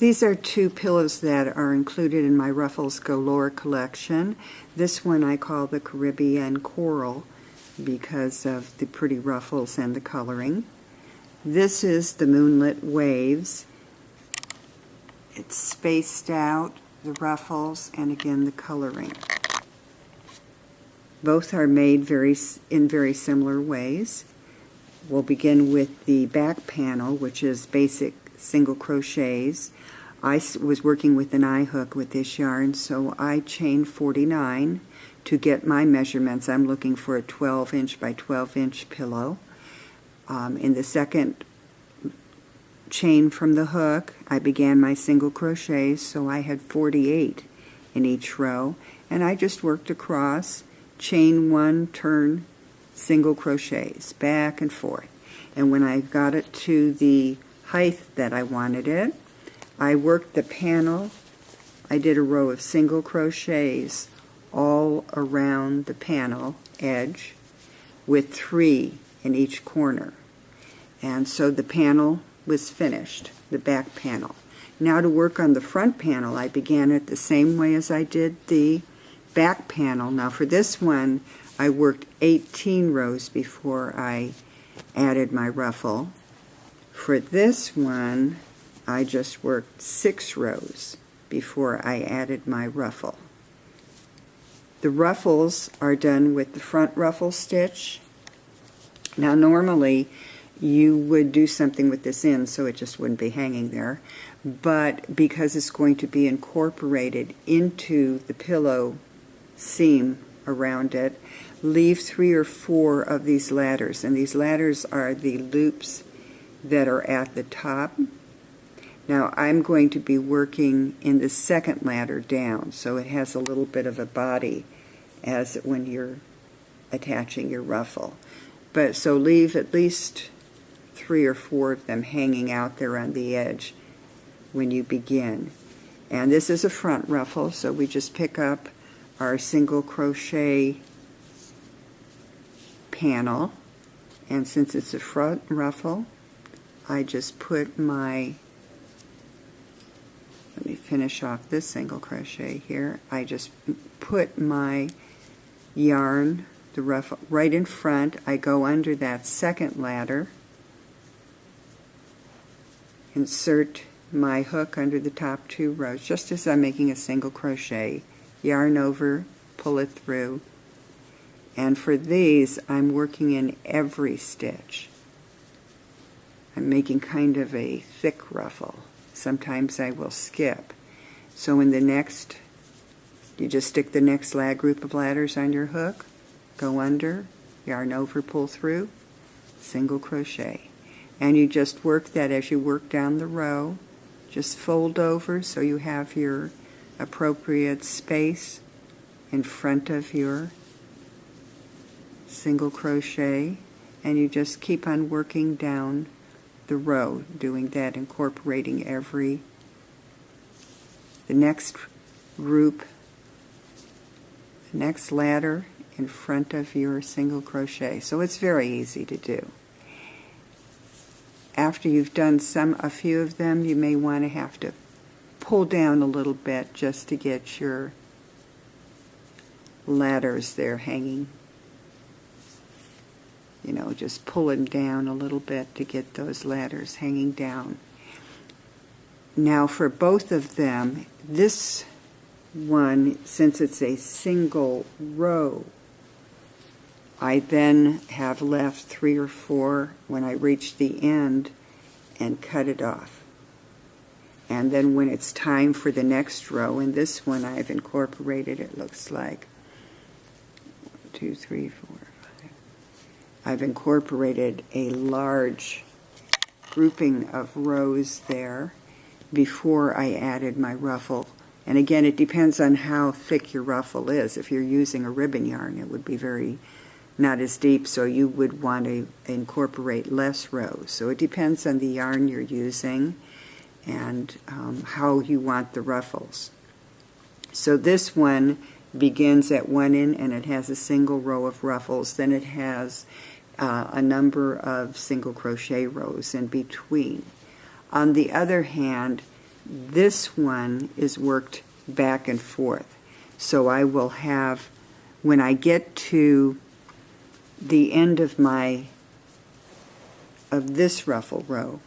These are two pillows that are included in my Ruffles Galore collection. This one I call the Caribbean Coral because of the pretty ruffles and the coloring. This is the Moonlit Waves. It's spaced out, the ruffles, and again the coloring. Both are made in very similar ways. We'll begin with the back panel, which is basic single crochets. I was working with an eye hook with this yarn, so I chained 49 to get my measurements. I'm looking for a 12-inch by 12-inch pillow. In the second chain from the hook, I began my single crochets, so I had 48 in each row, and I just worked across, chain one, turn, single crochets, back and forth. And when I got it to the height that I wanted it, I worked the panel. I did a row of single crochets all around the panel edge with 3 in each corner. And so the panel was finished, the back panel. Now to work on the front panel, I began it the same way as I did the back panel. Now for this one, I worked 18 rows before I added my ruffle. For this one, I just worked 6 rows before I added my ruffle. The ruffles are done with the front ruffle stitch. Now normally you would do something with this end so it just wouldn't be hanging there, but because it's going to be incorporated into the pillow seam around it, leave 3 or 4 of these ladders, and these ladders are the loops that are at the top. Now I'm going to be working in the second ladder down, so it has a little bit of a body as when you're attaching your ruffle. But so leave at least 3 or 4 of them hanging out there on the edge when you begin. And this is a front ruffle, so we just pick up our single crochet panel, and since it's a front ruffle, I just put my, let me finish off this single crochet here, I just put my yarn, the ruffle, right in front. I go under that second ladder, insert my hook under the top 2 rows, just as I'm making a single crochet, yarn over, pull it through, and for these I'm working in every stitch. I'm making kind of a thick ruffle. Sometimes I will skip. So in the next, you just stick the next group of ladders on your hook, go under, yarn over, pull through, single crochet. And you just work that as you work down the row. Just fold over so you have your appropriate space in front of your single crochet, and you just keep on working down the row, doing that, incorporating the next group, the next ladder in front of your single crochet. So it's very easy to do. After you've done a few of them, you may want to have to pull down a little bit just to get your ladders there hanging. You know, just pull them down a little bit to get those ladders hanging down. Now for both of them, this one, since it's a single row, I then have left 3 or 4 when I reach the end and cut it off. And then when it's time for the next row, in this one I've incorporated, it looks like 1, 2, 3, 4, 5. I've incorporated a large grouping of rows there before I added my ruffle. And again, it depends on how thick your ruffle is. If you're using a ribbon yarn, it would be not as deep, so you would want to incorporate less rows. So it depends on the yarn you're using and how you want the ruffles. So this one begins at one end and it has a single row of ruffles. Then it has a number of single crochet rows in between. On the other hand, this one is worked back and forth. So I will have, when I get to the end of this ruffle row,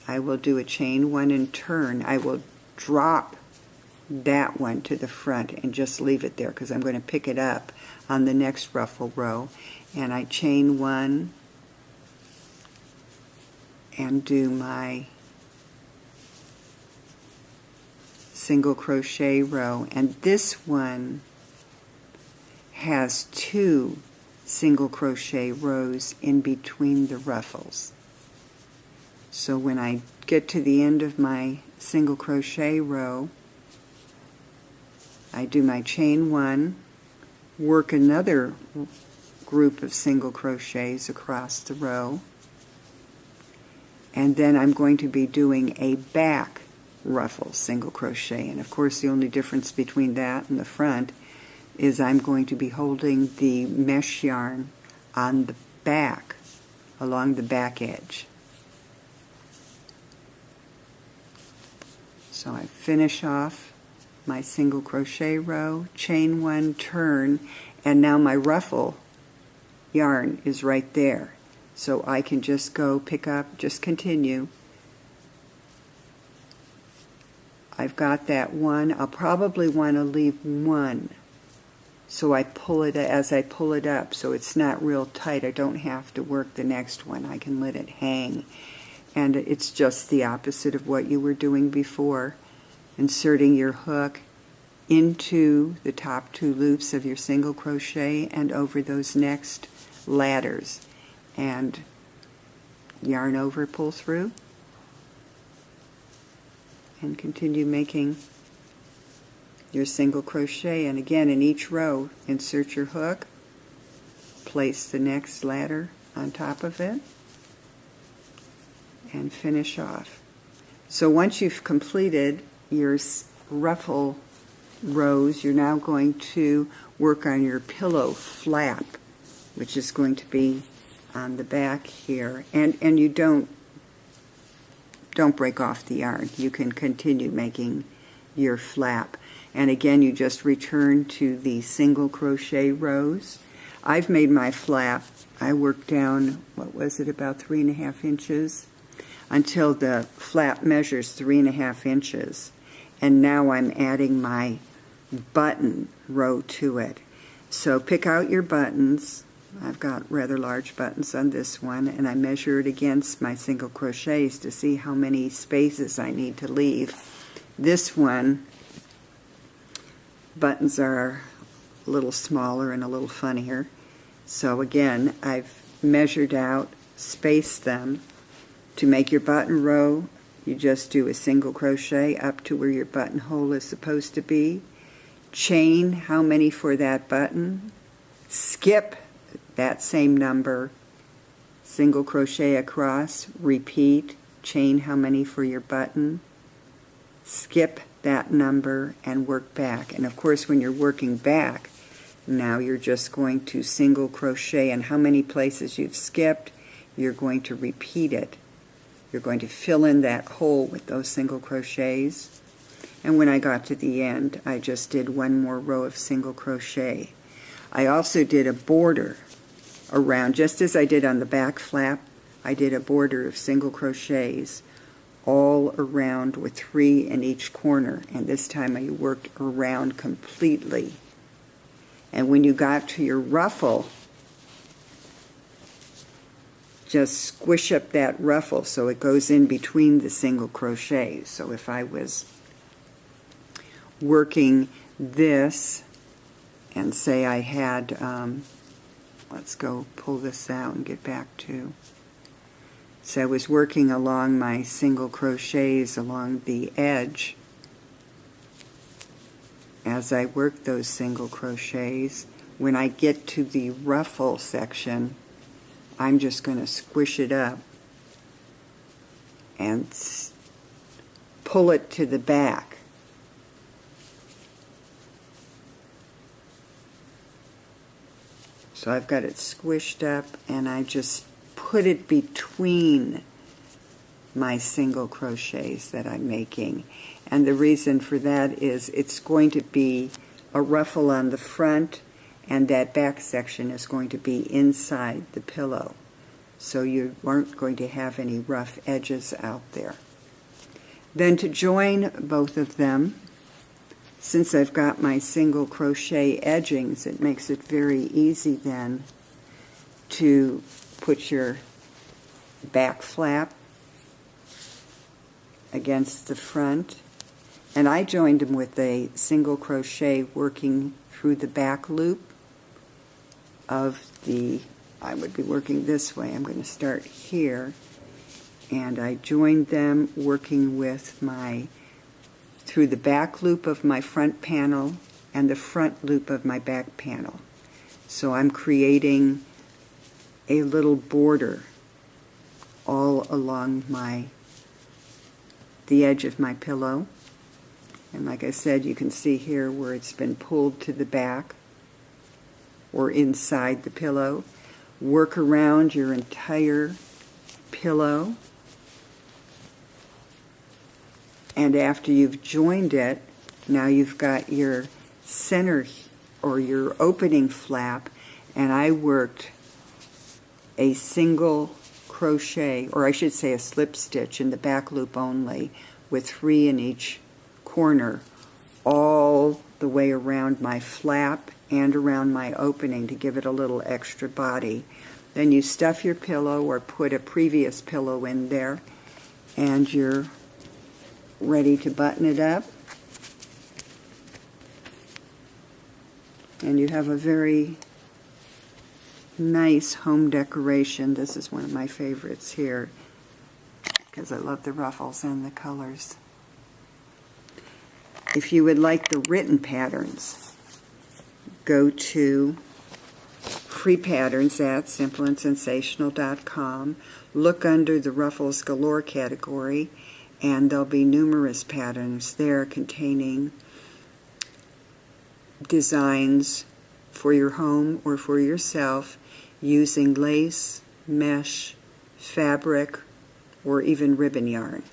I will do a chain one and turn. I will drop that one to the front and just leave it there because I'm going to pick it up on the next ruffle row. And I chain one and do my single crochet row. And this one has 2 single crochet rows in between the ruffles. So when I get to the end of my single crochet row, I do my chain one, work another group of single crochets across the row, and then I'm going to be doing a back ruffle single crochet. And of course the only difference between that and the front is I'm going to be holding the mesh yarn on the back, along the back edge. So I finish off my single crochet row, chain one, turn, and now my ruffle yarn is right there. So I can just go pick up, just continue. I've got that one. I'll probably want to leave one. So I pull it as I pull it up, so it's not real tight. I don't have to work the next one. I can let it hang. And it's just the opposite of what you were doing before. Inserting your hook into the top 2 loops of your single crochet and over those next ladders. And yarn over, pull through, and continue making your single crochet. And again, in each row, insert your hook, place the next ladder on top of it, and finish off. So once you've completed your ruffle rows, you're now going to work on your pillow flap, which is going to be on the back here. And you don't break off the yarn. You can continue making your flap. And again, you just return to the single crochet rows. I've made my flap. I worked down, what was it, about 3.5 inches until the flap measures 3.5 inches. And now I'm adding my button row to it. So pick out your buttons. I've got rather large buttons on this one, and I measure it against my single crochets to see how many spaces I need to leave. This one, buttons are a little smaller and a little funnier. So again, I've measured out, spaced them. To make your button row, you just do a single crochet up to where your buttonhole is supposed to be. Chain how many for that button. Skip that same number. Single crochet across. Repeat. Chain how many for your button. Skip that number and work back. And of course, when you're working back, now you're just going to single crochet, and how many places you've skipped, you're going to repeat it. You're going to fill in that hole with those single crochets. And when I got to the end, I just did one more row of single crochet. I also did a border around, just as I did on the back flap, I did a border of single crochets all around with 3 in each corner. And this time I worked around completely. And when you got to your ruffle, just squish up that ruffle so it goes in between the single crochets. So if I was working this, and say I had, let's go pull this out and get back to, so I was working along my single crochets along the edge. As I work those single crochets, when I get to the ruffle section, I'm just going to squish it up and pull it to the back. So I've got it squished up, and I just put it between my single crochets that I'm making. And the reason for that is it's going to be a ruffle on the front, and that back section is going to be inside the pillow. So you aren't going to have any rough edges out there. Then to join both of them, since I've got my single crochet edgings, it makes it very easy then to put your back flap against the front. And I joined them with a single crochet working through the back loop of the, I would be working this way. I'm going to start here, and I joined them working with my, through the back loop of my front panel and the front loop of my back panel. So I'm creating a little border all along the edge of my pillow. And like I said, you can see here where it's been pulled to the back or inside the pillow. Work around your entire pillow. And after you've joined it, now you've got your center or your opening flap, and I worked a single crochet, or I should say a slip stitch in the back loop only, with 3 in each corner, all the way around my flap and around my opening to give it a little extra body. Then you stuff your pillow or put a previous pillow in there, and you're ready to button it up. And you have a very nice home decoration. This is one of my favorites here because I love the ruffles and the colors. If you would like the written patterns, go to free patterns at simpleandsensational.com. Look under the Ruffles Galore category, and there'll be numerous patterns there containing designs for your home or for yourself using lace, mesh, fabric, or even ribbon yarn.